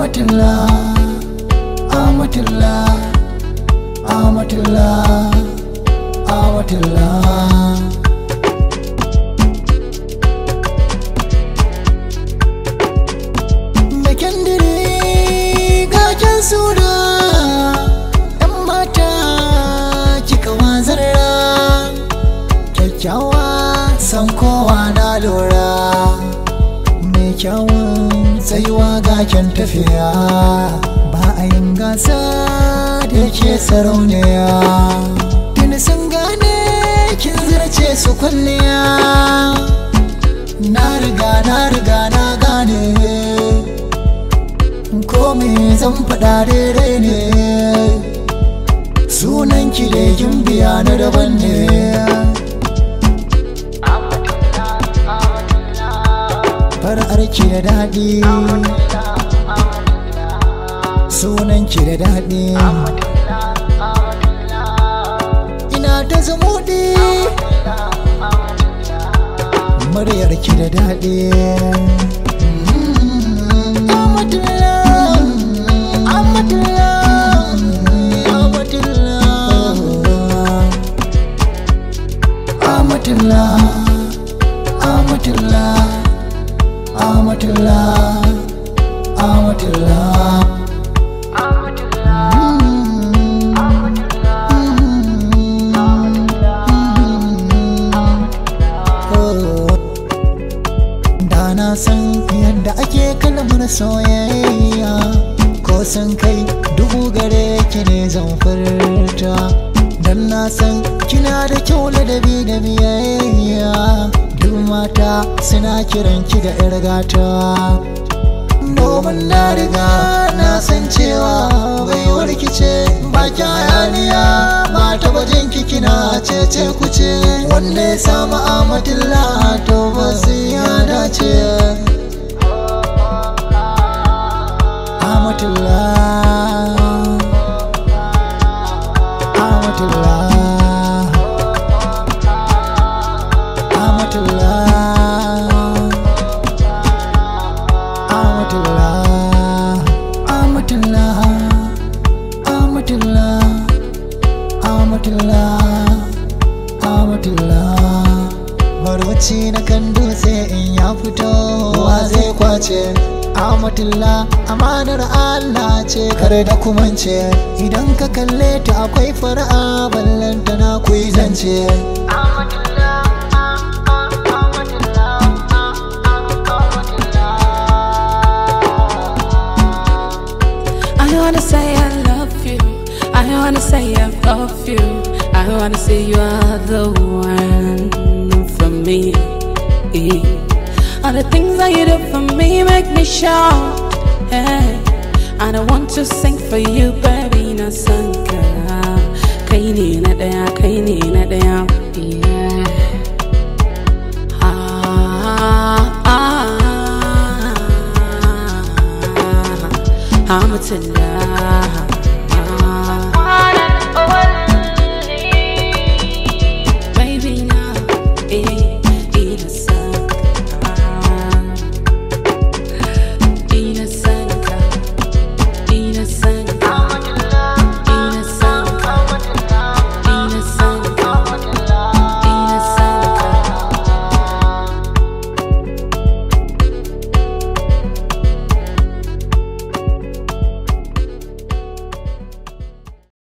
Amatullah, Amatullah, Amatullah, Amatullah. Bakin dare gajen suna, ɗan mata kika wazarra, kyakkyawa san kowa na lura, mai kyawun tsayuwa gaken tafiya, ba a yin gasa da ke sarauniya. Tuni sun gane kin zarce su kwalliya, na riga na gane, ko me zan faɗa daidai ne, sunanki da Gimbiya na daban ne. Far'arki da daɗi, sunanki da daɗi, ina ta zumuɗi, muryarki da daɗi. Amatullah, Amatullah, Amatullah, Amatullah, Amatullah, Amatullah, da na san yadda ake kalmar soyayya, ko san kai dubu gare ki ne zan furta, dan na san kina da kyau ladabi da biyayya, duk mata suna kiran ki da 'yar gata, domin na riga na san cewa baiwar ki ce, ba ki hayaniya, ba ta bajin ki kina cece kuce, wanda ya samu Amatullah to ba sai ya dace. Amatullah, Amatullah, Amatullah, Amatullah, Amatullah, Amatullah, Amatullah, Amatullah. Barwaci na kan dutse in ya fito wa zai kwace, Amatullah amanar Allah ce kar da kumance, idan ka kalle ta akwai fara'a ballanta na kuyi zance. I wanna say I love you, I wanna say I love you, I wanna say you are the one for me. All the things that you do for me make me shout, hey. I don't want to sing for you, baby, na sanka. Kaini na daya, yeah. Amatullah.